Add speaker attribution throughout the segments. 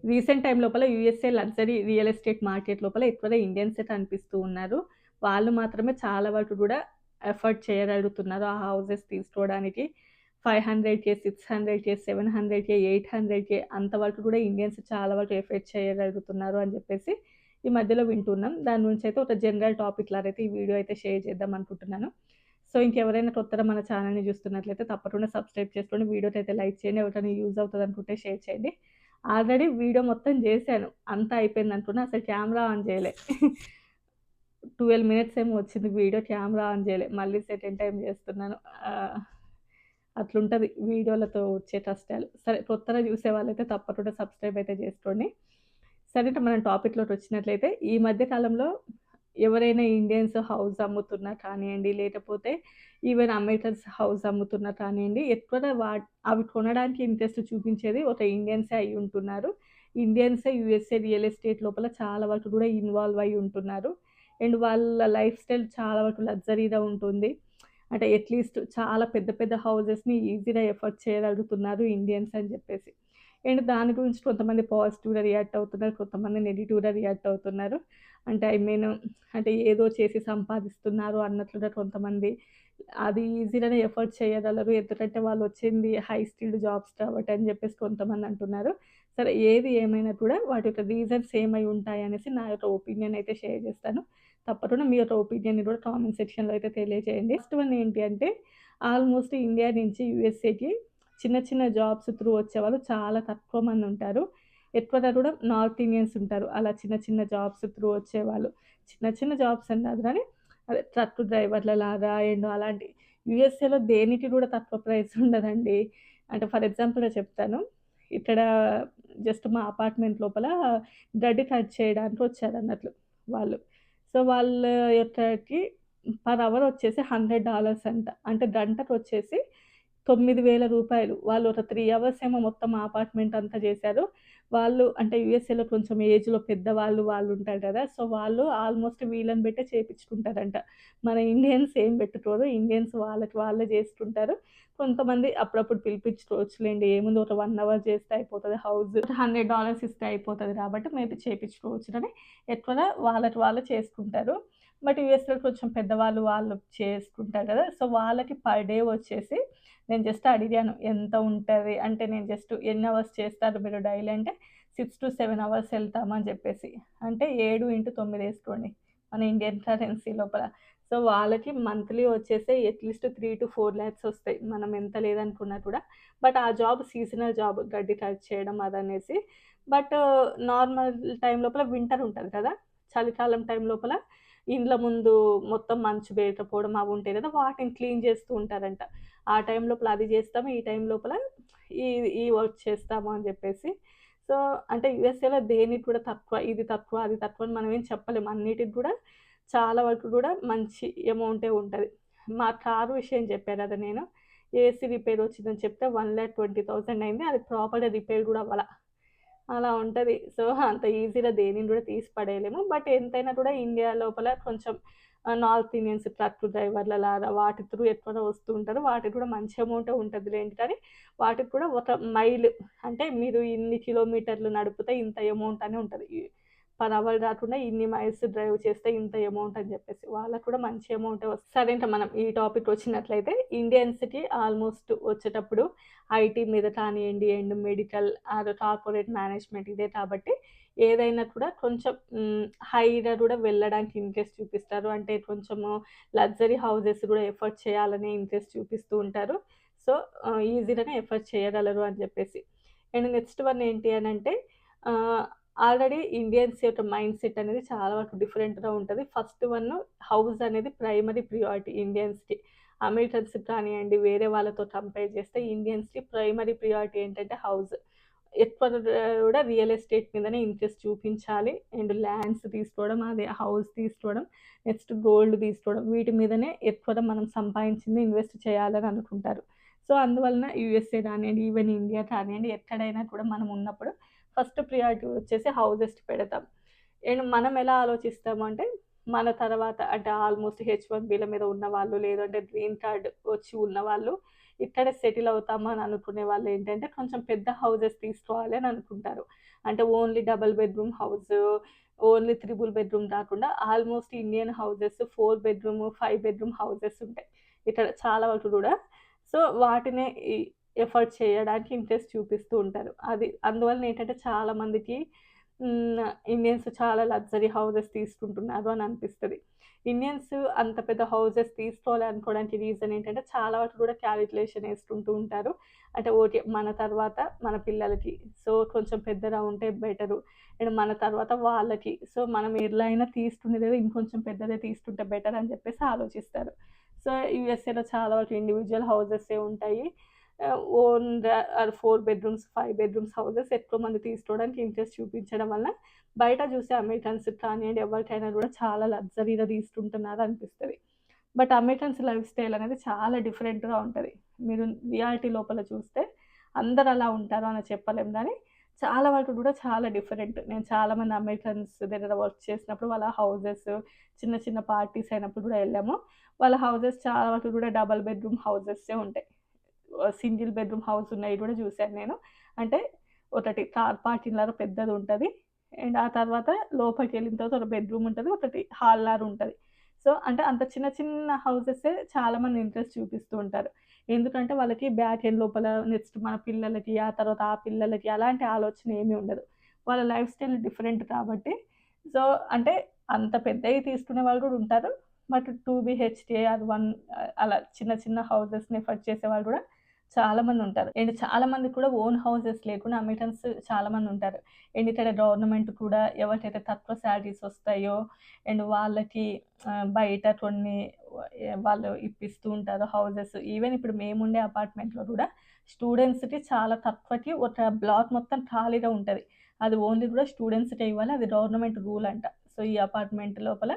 Speaker 1: Recent time లోపల USA luxury real estate market లోపల ఎక్కువగా ఇండియన్సే కనిపిస్తూ ఉన్నారు. వాళ్ళు మాత్రమే చాలా వరకు గూడా ఎఫర్ట్ చేయగలుగుతున్నారు ఆ హౌసెస్ తీసుకోవడానికి. 500,000, 600,000, 700,000, 800,000 అంతవరకు గూడా ఇండియన్స్ చాలా వరకు ఎఫర్ట్ చేయగలుగుతున్నారు అని జెప్పేసి ఈ మధ్యలో వింటున్నాం. దాని గురించయితే ఒక జనరల్ టాపిక్ లాగైతే ఈ వీడియో అయితే షేర్ చేద్దాం అనుకుంటున్నాను. సో, ఇంకెవరైనా కొత్తగా మన ఛానెల్‌ని చూస్తున్నట్లయితే తప్పకుండా సబ్స్క్రైబ్ చేసుకోండి. వీడియోకైతే లైక్ చేయండి. ఎవరికైనా యూజ్ అవుతదనుకుంటే షేర్ చేయండి. ఆల్రెడీ వీడియో మొత్తం జేశాను. అంతా అయిపోయిందనుకున్నా. అసలు కెమెరా ఆన్ జేయలే. 12 మినిట్స్ ఏమో వచ్చింది వీడియో. Camera on జేయలే. మళ్ళీ సెకండ్ టైమ్ జేస్తున్నాను. ఆహ్, అట్లుంటది వీడియోలతో వచ్చే కష్టాలు. సరే కొత్తగా చూసేవాళ్ళైతే తప్పకుండా సబ్స్క్రైబ్ అయితే జేసుకోండి. సరే ఇక మనం టాపిక్‌లోకొచ్చినట్లయితే ఈ మధ్య కాలంలో ఎవరైనా ఇండియన్స్ హౌస్ అమ్ముతున్నా కానియండి, లేకపోతే ఈవెన్ అమెరికన్స్ హౌస్ అమ్ముతున్నా కానియండి, ఎక్కువగా అవి కొనడానికి ఇంట్రెస్ట్ చూపించేది ఒక ఇండియన్సే అయ్యుంటున్నారు. ఇండియన్సే యూఎస్ఏ రియల్ ఎస్టేట్ లోపల చాలా వరకు గూడా ఇన్వాల్వ్ అయ్యి ఉంటున్నారు. అండ్ వాళ్ళ లైఫ్ స్టైల్ చాలా వరకు లగ్జరీగా ఉంటుంది. అంటే అట్‌లీస్ట్ చాలా పెద్ద పెద్ద హౌసెస్‌ని ఈజీగా ఎఫర్డ్ చేయగలుగుతున్నారు ఇండియన్స్ అని జెప్పేసి. అండ్ దాని గురించి కొంతమంది పాజిటివ్‌గా రియాక్ట్ అవుతున్నారు. కొంతమంది నెగెటివ్‌గా రియాక్ట్ అవుతున్నారు. అంటే ఐ మీన్ అంటే ఏదో చేసి సంపాదిస్తున్నారు అన్నట్లుగా కొంతమంది. అది ఈజీగానే ఎఫర్డ్ చేయగలరు. ఎందుకంటే వాళ్ళొచ్చింది హై స్కిల్డ్ జాబ్స్ కాబట్టి అని జెప్పేసి కొంతమంది అంటున్నారు. సరే ఏది ఏమైనా కూడా వాటి యొక్క రీజన్స్ ఏమై ఉంటాయనేసి నా యొక్క ఒపీనియన్ అయితే షేర్ జేస్తాను. తప్పకుండా మీ యొక్క ఒపీనియన్‌ని కూడా కామెంట్ సెక్షన్‌లో అయితే తెలియజేయండి. ఫస్ట్ వన్ ఏంటి అంటే ఆల్‌మోస్ట్ ఇండియా నుంచి యూఎస్ఏకి చిన్న చిన్న జాబ్స్ త్రూ వచ్చేవాళ్ళు చాలా తక్కువ మందుంటారు. ఎక్కువగా కూడా నార్త్ ఇండియన్స్ ఉంటారు. అలా చిన్న చిన్న జాబ్స్ త్రూ వచ్చేవాళ్ళు. చిన్న చిన్న జాబ్స్ అని కాదు గానీ అదే ట్రక్ డ్రైవర్‌లలాగా అండ్ అలాంటి యూఎస్ఏలో దేనికి కూడా తక్కువ ప్రైస్ ఉండదండి. అంటే ఫర్ ఎగ్జాంపుల్‌గా చెప్తాను. ఇక్కడ జస్ట్ మా అపార్ట్‌మెంట్ లోపల గడ్డి కట్ చేయడానికి వచ్చారన్నట్లు వాళ్ళు. సో, వాళ్ళ యొక్కకి పర్ అవర్ వచ్చేసి $100 అంట. అంటే గంటకొచ్చేసి రూ. 9,000. వాళ్ళు ఒక 3 అవర్స్ ఏమో మొత్తం ఆ అపార్ట్‌మెంట్ అంతా చేశారు. వాళ్ళు అంటే యూఎస్ఏలో కొంచెం ఏజ్‌లో పెద్దవాళ్ళు వాళ్ళుంటారు కదా! సో, వాళ్ళు ఆల్‌మోస్ట్ వీళ్ళని బెట్టే చేపించుకుంటారంట. మన ఇండియన్స్ ఏం పెట్టుకోరు. ఇండియన్స్ వాళ్ళకి వాళ్ళే చేసుకుంటారు. కొంతమంది అప్పుడప్పుడు పిలిపించుకోవచ్చులెండి. ఏముంది ఒక 1 అవర్ చేస్తే అయిపోతది హౌస్. $100 ఇస్తే అయిపోతది కాబట్టి మేబీ చేపించుకోవచ్చునని ఎక్కువగా వాళ్ళకి వాళ్ళు చేసుకుంటారు. బట్ యూఎస్‌లో కొంచెం పెద్దవాళ్ళు వాళ్ళు చేసుకుంటారు కదా! సో, వాళ్ళకి పర్ డే వచ్చేసి నేను జస్ట్ అడిగాను ఎంత ఉంటది? అంటే నేను జస్ట్ ఎన్ని అవర్స్ చేస్తారు మీరు డైలీ అంటే 6-7 అవర్స్ ఎళ్తాము అని చెప్పేసి. అంటే 7/9 ఏసుకోండి. మన ఇండియన్ కరెన్సీ లోపల. సో, వాళ్ళకి మంత్లీ వచ్చేసి అట్‌లీస్ట్ 3-4 లాక్స్ ఒస్తాయి. మనం ఎంత లేదనుకున్నా కూడా. బట్ ఆ జాబ్ సీజనల్ జాబ్ గడ్డి కట్ చేయడం అదనేసి. బట్ నార్మల్ టైమ్ లోపల వింటర్ ఉంటది కదా! చలికాలం టైం లోపల ఇండ్ల ముందు మొత్తం మంచు పేరకపోవడం అవి ఉంటాయి కదా! వాటిని క్లీన్ చేస్తూ ఉంటారంట. ఆ టైం లోపల అది జేస్తాము. ఈ టైం లోపల ఈ ఈ వర్క్ చేస్తాము అని జెప్పేసి. సో, అంటే యూఎస్ఏలో దేనికి కూడా తక్కువ, ఇది తక్కువ, అది తక్కువ అని మనం ఏం చెప్పలేము. అన్నిటికి గూడా చాలా వరకు గూడా మంచి అమౌంటే ఉంటది. మా కారు విషయం చెప్పా గదా నేను. ఏసీ రిపేర్ వచ్చిందని చెప్తే 1,20,000 అయింది. అది ప్రాపర్‌గా రిపేర్ గూడా అవ్వల. అలా ఉంటది. సో, అంత ఈజీగా దేనిని గూడా తీసి పడేయలేము. బట్ ఎంతైనా కూడా ఇండియా లోపల కొంచెం నార్త్ ఇండియన్స్ ట్రక్ డ్రైవర్‌లలాగా వాటి త్రూ ఎక్కువగా వస్తూ ఉంటారు. వాటికి కూడా మంచి అమౌంటే ఉంటదిలెండి. కానీ వాటికి కూడా ఒక మైల్ అంటే మీరు ఇన్ని కిలోమీటర్లు నడిపితే ఇంత అమౌంట్ అని ఉంటది. పర్ అవర్ కాకుండా ఇన్ని మైల్స్ డ్రైవ్ చేస్తే ఇంత అమౌంట్ అని చెప్పేసి. వాళ్ళకి కూడా మంచి అమౌంటే వస్తది. సరే ఇంక మనం ఈ టాపిక్ వచ్చినట్లయితే ఇండియన్స్‌కి ఆల్మోస్ట్ వచ్చేటప్పుడు ఐటీ మీద కానియండి and medical are corporate management ఇదే కాబట్టి ఏదైనా కూడా కొంచెం హైగా కూడా వెళ్ళడానికి ఇంట్రెస్ట్ చూపిస్తారు. అంటే కొంచెము లగ్జరీ హౌసెస్ కూడా ఎఫర్డ్ చేయాలని ఇంట్రెస్ట్ చూపిస్తూ ఉంటారు. సో, ఈజీగానే ఎఫర్డ్ చేయగలరు అని చెప్పేసి. అండ్ నెక్స్ట్ వన్ ఏంటి అనంటే ఆహ్, ఆల్రెడీ ఇండియన్స్ యొక్క మైండ్ సెట్ అనేది చాలా వరకు డిఫరెంట్‌గా ఉంటది. ఫస్ట్ వన్ హౌస్ అనేది ప్రైమరీ ప్రియారిటీ ఇండియన్స్‌కి. అమెరికన్స్ కానియండి, వేరే వాళ్ళతో కంపేర్ చేస్తే ఇండియన్స్‌కి ప్రైమరీ ప్రియారిటీ ఏంటంటే హౌస్. ఎక్కువగా కూడా రియల్ ఎస్టేట్ మీదనే ఇంట్రెస్ట్ చూపించాలి. అండ్ ల్యాండ్స్ తీసుకోవడం, అదే హౌస్ తీసుకోవడం, నెక్స్ట్ గోల్డ్ తీసుకోవడం. వీటి మీదనే ఎక్కువగా మనం సంపాదించింది ఇన్వెస్ట్ చేయాలని అనుకుంటారు. సో, అందువలన యూఎస్ఏ కానియండి, ఈవెన్ ఇండియా కానియండి, ఎక్కడైనా కూడా మనం ఉన్నప్పుడు ఫస్ట్ ప్రియారిటీ వచ్చేసి హౌసెస్‌కి పెడతాం. అండ్ మనం ఎలా ఆలోచిస్తాము అంటే, మన తర్వాత అంటే ఆల్మోస్ట్ హెచ్-1బీల మీద ఉన్నవాళ్ళు, లేదంటే గ్రీన్ కార్డ్ వచ్చి ఉన్నవాళ్ళు ఇక్కడే సెటిల్ అవుతాము అని అనుకునే వాళ్ళు ఏంటంటే కొంచెం పెద్ద హౌసెస్ తీసుకోవాలి అని అనుకుంటారు. అంటే only double bedroom house, only triple bedroom కాకుండా almost Indian houses 4 bedroom, 5 bedroom houses ఉంటాయి. ఇక్కడ చాలా వరకు కూడా. సో, వాటినే ఎఫర్ట్ చేయడానికి ఇంట్రెస్ట్ చూపిస్తూ ఉంటారు. అది అందువలన ఏంటంటే చాలా మందికి ఇండియన్స్ చాలా లగ్జరీ హౌసెస్ తీసుకుంటున్నారు అని అనిపిస్తది. ఇండియన్స్ అంత పెద్ద హౌసెస్ తీసుకోవాలి అనుకోవడానికి రీజన్ ఏంటంటే చాలా వరకు కూడా కాలిక్యులేషన్ యేసుకుంటూ ఉంటారు. అంటే ఓకే. మన తర్వాత మన పిల్లలకి. సో, కొంచెం పెద్దగా ఉంటే బెటరు. అండ్ మన తర్వాత వాళ్ళకి. సో, మనం ఎలా అయినా తీసుకునేదేదో ఇంకొంచెం పెద్దదే తీసుకుంటే బెటర్ అని చెప్పేసి ఆలోచిస్తారు. సో, యూఎస్ఏలో చాలా వరకు ఇండివిడ్యువల్ హౌసెసే ఉంటాయి. ఓన్‌గా 4 బెడ్‌రూమ్స్, 5 బెడ్‌రూమ్స్ హౌసెస్ ఎక్కువ మంది తీసుకోవడానికి ఇంట్రెస్ట్ చూపించడం వల్ల బయట చూసే అమెరికన్స్ కానియండి ఎవరికైనా కూడా చాలా లగ్జరీగా తీసుకుంటున్నారు అనిపిస్తది. బట్ అమెరికన్స్ లైఫ్ స్టైల్ అనేది చాలా డిఫరెంట్‌గా ఉంటది. మీరు రియాలిటీ లోపల చూస్తే అందరూ అలా ఉంటారు అని చెప్పలేం గానీ, చాలా వరకు కూడా చాలా డిఫరెంట్. నేను చాలామంది అమెరికన్స్ దగ్గర వర్క్ చేసినప్పుడు వాళ్ళ హౌసెస్ చిన్న చిన్న పార్టీస్ అయినప్పుడు కూడా ఎళ్ళాము. వాళ్ళ హౌసెస్ చాలా వరకు కూడా డబుల్ బెడ్‌రూమ్ హౌసెసే ఉంటాయి. సింగిల్ బెడ్‌రూమ్ హౌస్ ఉన్నయి గూడా జూసాను నేను. అంటే ఒకటి కార్ పార్కింగ్ లాగా పెద్దదుంటది. అండ్ ఆ తర్వాత లోపలికెళ్ళిన తర్వాత ఒక బెడ్‌రూమ్ ఉంటది. ఒకటి హాల్ లాగా ఉంటది. సో, అంటే అంత చిన్న చిన్న హౌసెసే చాలామంది ఇంట్రెస్ట్ చూపిస్తూ ఉంటారు. ఎందుకంటే వాళ్ళకి బ్యాక్ ఎండ్ లోపల నెక్స్ట్ మన పిల్లలకి, ఆ తర్వాత ఆ పిల్లలకి అలాంటి ఆలోచన ఏమీ ఉండదు. వాళ్ళ లైఫ్ స్టైల్ డిఫరెంట్ కాబట్టి సో, అంటే అంత పెద్దయి తీసుకునే వాళ్ళు గూడా ఉంటారు. బట్ 2 బీహెచ్‌కే అది 1 అలా చిన్న చిన్న హౌసెస్‌ని ఎఫర్ట్ చేసేవాళ్ళు గూడా చాలా మందుంటారు. అండ్ చాలా మందికి కూడా ఓన్ హౌసెస్ లేకుండా అమెరికన్స్ చాలా మందుంటారు. అండ్ ఇక్కడ గవర్నమెంట్ కూడా ఎవరికైతే తక్కువ సాలరీస్ వస్తాయో అండ్ వాళ్ళకి బయట కొన్ని వాళ్ళు ఇప్పిస్తూ ఉంటారు హౌసెస్. ఈవెన్ ఇప్పుడు మేముండే అపార్ట్మెంట్‌లో గూడా స్టూడెంట్స్‌కి చాలా తక్కువకి ఒక బ్లాక్ మొత్తం ఖాళీగా ఉంటది. అది ఓన్లీ గూడా స్టూడెంట్స్‌కే ఇవ్వాలి. అది గవర్నమెంట్ రూల్ అంట. సో, ఈ అపార్ట్మెంట్ లోపల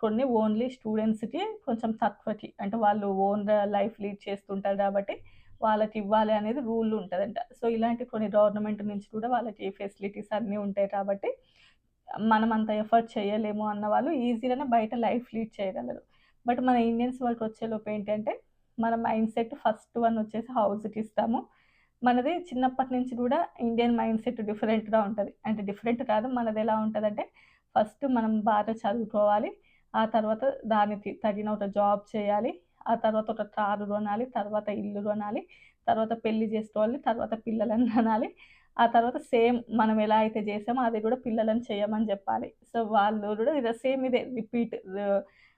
Speaker 1: కొన్ని ఓన్లీ స్టూడెంట్స్‌కి కొంచెం తక్కువకి అంటే వాళ్ళు ఓన్‌గా లైఫ్ లీడ్ చేస్తుంటారు గాబట్టి వాళ్ళకివ్వాలి అనేది రూల్ ఉంటదంట. సో, ఇలాంటి కొన్ని గవర్నమెంట్ నుంచి కూడా వాళ్ళకి ఫెసిలిటీస్ అన్నీ ఉంటాయి కాబట్టి, మనం అంత ఎఫర్ట్ చేయలేము అన్న వాళ్ళు ఈజీగానే బయట లైఫ్ లీడ్ చేయగలరు. బట్ మన ఇండియన్స్ వరకొచ్చేలోపు ఏంటంటే, మన మైండ్ సెట్ ఫస్ట్ వన్ వచ్చేసి హౌస్‌కిస్తాము. మనది చిన్నప్పటి నుంచి కూడా ఇండియన్ మైండ్ సెట్ డిఫరెంట్‌గా ఉంటది. అంటే డిఫరెంట్ కాదు మనదెలా ఉంటదంటే, ఫస్ట్ మనం బాగా చదువుకోవాలి. ఆ తర్వాత దానికి తగిన ఒక జాబ్ చేయాలి. ఆ తర్వాత ఒక కారు కొనాలి. తర్వాత ఇల్లు కొనాలి. తర్వాత పెళ్లి చేసుకోవాలి. తర్వాత పిల్లలని కనాలి. ఆ తర్వాత సేమ్ మనం ఎలా అయితే చేసామో అది కూడా పిల్లలని చేయమని జెప్పాలి. సో, వాళ్ళు గూడా సేమ్ ఇదే రిపీట్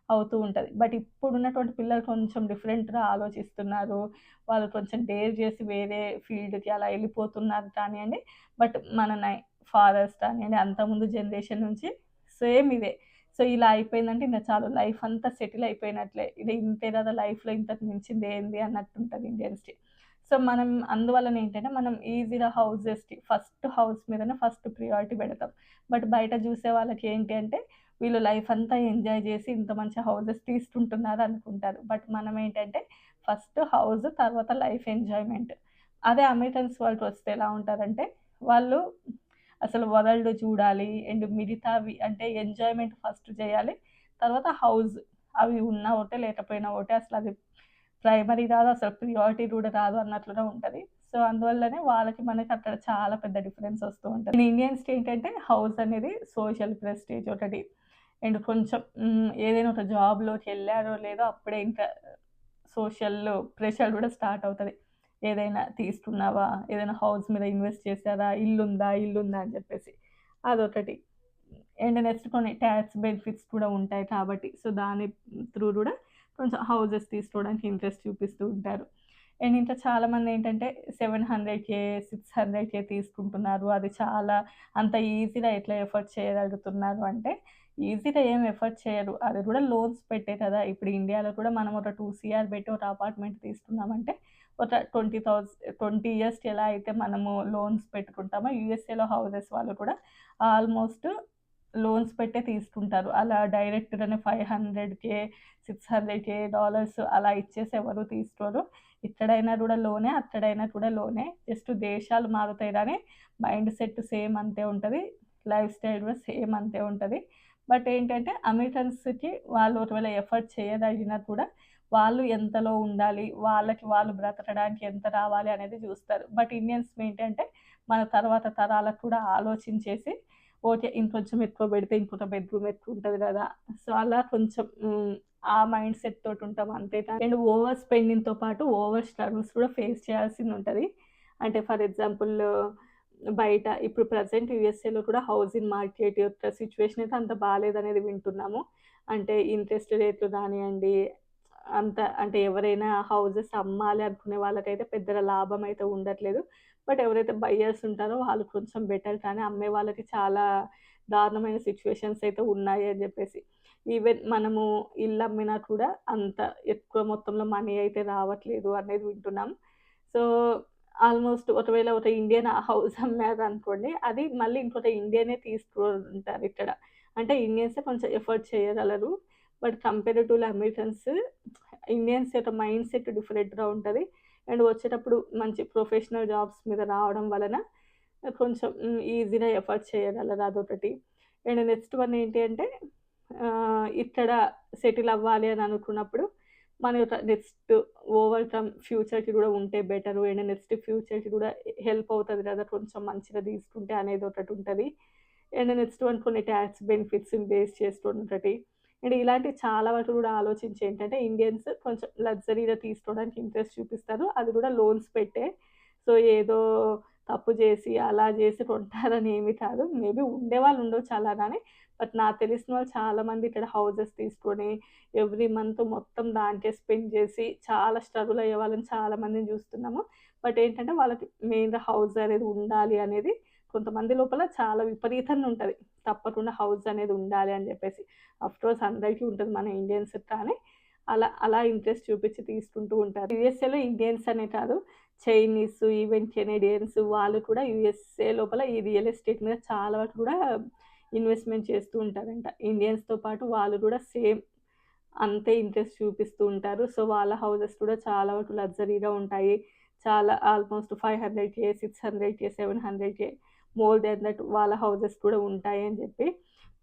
Speaker 1: అవుతూ ఉంటది. బట్ ఇప్పుడున్నటువంటి పిల్లలు కొంచెం డిఫరెంట్‌గా ఆలోచిస్తున్నారు. వాళ్ళు కొంచెం డేర్ చేసి వేరే ఫీల్డ్‌కి అలా ఎళ్ళిపోతున్నారు కానియండి. బట్ మన ఫాదర్స్ కానియండి అంతకుముందు జనరేషన్ నుంచి సేమ్ ఇదే. సో, ఇలా అయిపోయిందంటే ఇంక చాలు లైఫ్ అంతా సెటిల్ అయిపోయినట్లే. ఇది ఇంతే గదా! లైఫ్‌లో ఇంతకు మించింది ఏంది అన్నట్టుంటది ఇండియన్స్‌కి. సో, మనం అందువలన ఏంటంటే మనం ఈజీగా హౌసెస్‌కి ఫస్ట్ హౌస్ మీదనే ఫస్ట్ ప్రియారిటీ పెడతాం. బట్ బయట జూసే వాళ్ళకి ఏంటి అంటే వీళ్ళు లైఫ్ అంతా ఎంజాయ్ జేసి ఇంత మంచి హౌసెస్ తీసుకుంటున్నారు అనుకుంటారు. బట్ మనం ఏంటంటే ఫస్ట్ హౌస్ తర్వాత లైఫ్ ఎంజాయ్‌మెంట్. అదే అమెరికన్స్ వాళ్ళకొస్తే ఎలా ఉంటారంటే వాళ్ళు అసలు వరల్డ్ చూడాలి. అండ్ మిగతావి అంటే ఎంజాయ్‌మెంట్ ఫస్ట్ చేయాలి. తర్వాత హౌస్. అవి ఉన్నా ఒకటే, లేకపోయినా ఒకటే. అసలది ప్రైమరీ కాదు, అసలు ప్రియారిటీ కూడా కాదు అన్నట్లుగా ఉంటది. సో, అందువల్లనే వాళ్ళకి, మనకి అక్కడ చాలా పెద్ద డిఫరెన్స్ వస్తూ ఉంటది. ఇండియన్స్‌కి ఏంటంటే హౌస్ అనేది సోషల్ ప్రెస్టీజ్ ఒకటి. అండ్ కొంచెం ఏదైనా ఒక జాబ్‌లోకెళ్లారో లేదో అప్పుడే ఇంకా సోషల్ ప్రెషర్ కూడా స్టార్ట్ అవుతది. ఏదైనా తీసుకున్నావా? ఏదైనా హౌస్ మీద ఇన్వెస్ట్ చేసారా? ఇల్లుందా? ఇల్లుందా? అని చెప్పేసి. అదొకటి. అండ్ నెక్స్ట్ కొన్ని టాక్స్ బెనిఫిట్స్ కూడా ఉంటాయి కాబట్టి. సో, దాని త్రూ గూడా కొంచెం హౌసెస్ తీసుకోవడానికి ఇంట్రెస్ట్ చూపిస్తూ ఉంటారు. అండ్ ఇంకా చాలామందేంటంటే 700,000, 600,000 తీసుకుంటున్నారు. అది చాలా అంత ఈజీగా ఎట్లా ఎఫర్ట్ చేయగలుగుతున్నారు అంటే, ఈజీగా ఏం ఎఫర్ట్ చేయరు. అది కూడా లోన్స్ పెట్టే కదా! ఇప్పుడు ఇండియాలో కూడా మనం ఒక 2,00,000 పెట్టి ఒక అపార్ట్మెంట్ తీసుకున్నామంటే, ఒక 20 ఇయర్స్‌కి ఎలా అయితే మనము లోన్స్ పెట్టుకుంటామో, యూఎస్ఏలో హౌసెస్ వాళ్ళు కూడా ఆల్మోస్ట్ లోన్స్ పెట్టే తీసుకుంటారు. అలా డైరెక్ట్‌గానే 500,000, 600,000 డాలర్స్ అలా ఇచ్చేసి ఎవరు తీసుకోరు. ఇక్కడైనా గూడా లోనే, అక్కడైనా కూడా లోనే. జస్ట్ దేశాలు మారుతాయి గానీ, మైండ్ సెట్ సేమ్ అంతే ఉంటది. లైఫ్ స్టైల్ గూడా సేమ్ అంతే ఉంటది. బట్ ఏంటంటే, అమెరికన్స్‌కి వాళ్ళు ఒకవేళ ఎఫర్ట్ చేయగలిగినా కూడా, వాళ్ళు ఎంతలో ఉండాలి, వాళ్ళకి వాళ్ళు బ్రతకడానికి ఎంత రావాలి అనేది జూస్తారు. బట్ ఇండియన్స్ ఏంటంటే, మన తర్వాత తరాలకు కూడా ఆలోచించేసి, ఓకే. ఇంకొంచెం ఎక్కువ బెడితే ఇంకొక బెడ్‌రూమ్ ఎక్కువుంటది గదా! సో, అలా కొంచెం ఆ మైండ్ సెట్ తోటుంటాం అంతే అండ్ ఓవర్ స్పెండింగ్‌తో పాటు ఓవర్ స్ట్రగుల్స్ కూడా ఫేస్ చేయాల్సిందుంటది. అంటే ఫర్ ఎగ్జాంపుల్ బయట ఇప్పుడు ప్రెజెంట్ యూఎస్ఏలో కూడా హౌసింగ్ మార్కెట్ యొక్క సిట్యుయేషన్ అయితే అంత బాలేదనేది వింటున్నాము. అంటే ఇంట్రెస్ట్ రేట్లు గానియండి, అంత అంటే ఎవరైనా హౌసెస్ అమ్మాలి అనుకునే వాళ్ళకైతే పెద్దగా లాభం అయితే ఉండట్లేదు. బట్ ఎవరైతే బయర్స్ ఉంటారో వాళ్ళు కొంచెం బెటర్ కానీ అమ్మే వాళ్ళకి చాలా దారుణమైన సిట్యుయేషన్స్ అయితే ఉన్నాయి అని జెప్పేసి. ఈవెన్ మనము ఇల్లు అమ్మినా కూడా అంత ఎక్కువ మొత్తంలో మనీ అయితే రావట్లేదు అనేది వింటున్నాం. సో, ఆల్‌మోస్ట్ ఒకవేళ ఒక ఇండియన్ ఆ హౌస్ అమ్మారనుకోండి, అది మళ్ళీ ఇంకొక ఇండియనే తీసుకుంటారిక్కడ. అంటే ఇండియన్సే కొంచెం ఎఫర్ట్ చేయగలరు. బట్ కంపారిటివ్‌లీ అమెరికన్స్, ఇండియన్స్ యొక్క మైండ్ సెట్ డిఫరెంట్‌గా ఉంటది. అండ్ వచ్చేటప్పుడు మంచి ప్రొఫెషనల్ జాబ్స్ మీద రావడం వలన కొంచెం ఈజీగా ఎఫర్ట్ చేయగలరు అదొకటి. అండ్ నెక్స్ట్ వన్ ఏంటి అంటే ఇక్కడ సెటిల్ అవ్వాలి అని అనుకున్నప్పుడు మన యొక్క నెక్స్ట్ ఓవర్ ఫ్యూచర్‌కి గూడా ఉంటే బెటరు. అండ్ నెక్స్ట్ ఫ్యూచర్‌కి గూడా హెల్ప్ అవుతది గదా! కొంచెం మంచిగా తీసుకుంటే అనేది ఒకటుంటది. అండ్ నెక్స్ట్ వన్ కొన్ని టాక్స్ బెనిఫిట్స్‌ని బేస్ చేసుకొని ఒకటి. అండ్ ఇలాంటివి చాలా వరకు గూడా ఆలోచించి ఏంటంటే ఇండియన్స్ కొంచెం లగ్జరీగా తీసుకోవడానికి ఇంట్రెస్ట్ చూపిస్తారు. అది గూడా లోన్స్ పెట్టే. సో, ఏదో తప్పు జేసి, అలా జేసి కొంటారని ఏమి కాదు. మేబీ ఉండేవాళ్ళు ఉండొచ్చు అలాగాని. బట్ నాకు తెలిసిన వాళ్ళు చాలామంది ఇక్కడ హౌసెస్ తీసుకొని ఎవ్రీ మంత్ మొత్తం దానికే స్పెండ్ జేసి చాలా స్ట్రగుల్ అయ్యే వాళ్ళని చాలా మందిని జూస్తున్నాము. బట్ ఏంటంటే వాళ్ళకి మెయిన్‌గా హౌస్ అనేది ఉండాలి అనేది కొంతమంది లోపల చాలా విపరీతంగా ఉంటది. తప్పకుండా హౌస్ అనేది ఉండాలి అని జెప్పేసి. అఫ్‌కోర్స్ అందరికీ ఉంటది మన ఇండియన్స్‌కి కానీ అలా ఇంట్రెస్ట్ చూపించి తీసుకుంటూ ఉంటారు. యూఎస్ఏలో ఇండియన్స్ అనే కాదు, చైనీస్, ఈవెన్ కెనేడియన్స్ వాళ్ళు కూడా యూఎస్ఏ లోపల ఈ రియల్ ఎస్టేట్ మీద చాలా వరకు కూడా ఇన్వెస్ట్‌మెంట్ చేస్తూ ఉంటారంట. ఇండియన్స్‌తో పాటు వాళ్ళు కూడా సేమ్ అంతే ఇంట్రెస్ట్ చూపిస్తూ ఉంటారు. సో, వాళ్ళ హౌసెస్ కూడా చాలా వరకు లగ్జరీగా ఉంటాయి. చాలా ఆల్‌మోస్ట్ 500,000, 600,000, 700,000 మోర్ దాన్ దట్ వాళ్ళ హౌసెస్ కూడా ఉంటాయి అని చెప్పి.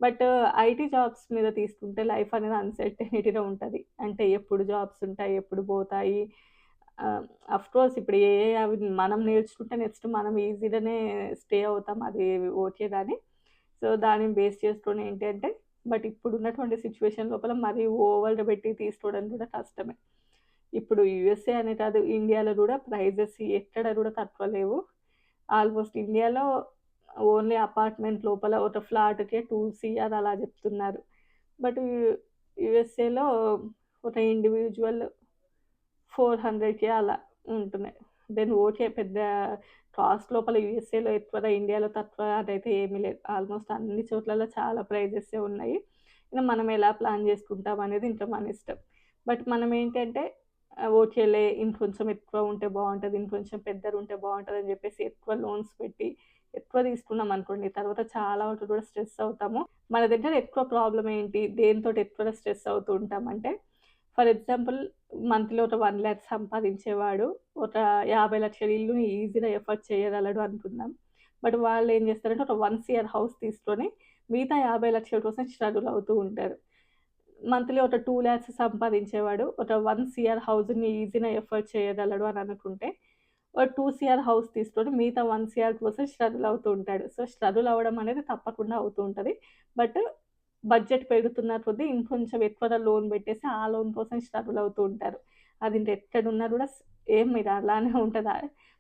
Speaker 1: బట్ ఐటీ జాబ్స్ మీద తీసుకుంటే లైఫ్ అనేది అన్‌సర్టెనిటీ‌గా ఉంటది. అంటే ఎప్పుడు జాబ్స్ ఉంటాయి, ఎప్పుడు పోతాయి. అఫ్‌కోర్స్ ఇప్పుడు ఏఐ అవి మనం నేర్చుకుంటే నెక్స్ట్ మనం ఈజీగానే స్టే అవుతాం. అది ఓకే గానీ, సో, దానిని బేస్ చేసుకొని ఏంటంటే బట్ ఇప్పుడున్నటువంటి సిట్యుయేషన్ లోపల మరీ ఓవర్‌గా పెట్టి తీసుకోవడం కూడా కష్టమే. ఇప్పుడు యూఎస్ఏ అనే కాదు, ఇండియాలో గూడా ప్రైజెస్ ఎక్కడ గూడా తక్కువ లేవు. ఆల్‌మోస్ట్ ఇండియాలో ఓన్లీ అపార్ట్‌మెంట్ లోపల ఒక ఫ్లాట్‌కే 2,00,00,000 అలా జెప్తున్నారు. బట్ యూఎస్ఏలో ఒక ఇండివిడ్యువల్ 400,000 అలా ఉంటున్నాయి. Then okay. పెద్ద కాస్ట్ లోపల యూఎస్ఏలో ఎక్కువగా, ఇండియాలో తక్కువ అదైతే ఏమీ లేదు. ఆల్‌మోస్ట్ అన్ని చోట్లలో చాలా ప్రైజెసే ఉన్నాయి. ఇంక మనం ఎలా ప్లాన్ చేసుకుంటాం అనేది ఇంకా మన ఇష్టం. బట్ మనం ఏంటంటే ఓకేలే ఇంకొంచెం ఎక్కువ ఉంటే బావుంటది, ఇంకొంచెం పెద్దగుంటే బావుంటదని జెప్పేసి ఎక్కువ లోన్స్ పెట్టి, ఎక్కువ తీసుకున్నామనుకోండి తర్వాత చాలా వరకు కూడా స్ట్రెస్ అవుతాము. మన దగ్గర ఎక్కువ ప్రాబ్లమ్ ఏంటి? దేనితోటి ఎక్కువగా స్ట్రెస్ అవుతూ ఉంటామంటే ఫర్ ఎగ్జాంపుల్ మంత్‌లో ఒక 1,00,000 సంపాదించేవాడు ఒక 50,00,000 ఇల్లుని ఈజీగా ఎఫర్డ్ చేయగలడు అనుకుందాం. బట్ వాళ్ళేం జేస్తారంటే ఒక 1 సీఆర్ హౌస్ తీసుకొని మిగతా 50,00,000 కోసం స్ట్రగుల్ అవుతూ ఉంటారు. మంత్లీ ఒక 2,00,000 సంపాదించేవాడు ఒక 1 సీఆర్ హౌస్‌ని ఈజీగా ఎఫర్డ్ చేయగలడు అని అనుకుంటే, ఓ 2 సీఆర్ హౌస్ తీసుకొని మిగతా 1 సీఆర్ కోసం స్ట్రగుల్ అవుతూ ఉంటాడు. సో, స్ట్రగుల్ అవ్వడం అనేది తప్పకుండా అవుతూ ఉంటది. బట్ బడ్జెట్ పెరుగుతున్న కొద్దీ ఇంకొంచెం ఎక్కువగా లోన్ పెట్టేసి ఆ లోన్ కోసం స్ట్రగుల్ అవుతూ ఉంటారు. అది ఇంకెక్కడున్నా గూడా సేమ్ ఇది అలానే ఉంటదా?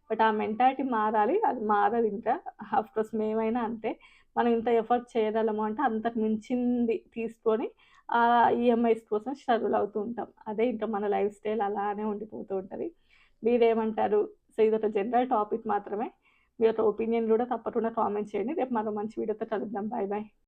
Speaker 1: బట్ ఆ మెంటాలిటీ మారాలి. అది మారదింకా. ఆఫ్‌కోర్స్ మేమైనా అంతే. మనం ఇంత ఎఫర్ట్ చేయగలము అంటే అంతకు మించింది తీసుకొని ఈఎంఐస్ కోసం స్ట్రగుల్ అవుతూ ఉంటాం. అదే ఇంకా మన లైఫ్ స్టైల్ అలానే ఉండిపోతూ ఉంటది. మీరేమంటారు? సో, ఇదొక జనరల్ టాపిక్ మాత్రమే. మీ యొక్క ఒపీనియన్ గూడా తప్పకుండా కామెంట్ చేయండి. రేపు మరో మంచి వీడియోతో కలుద్దాం. Bye bye.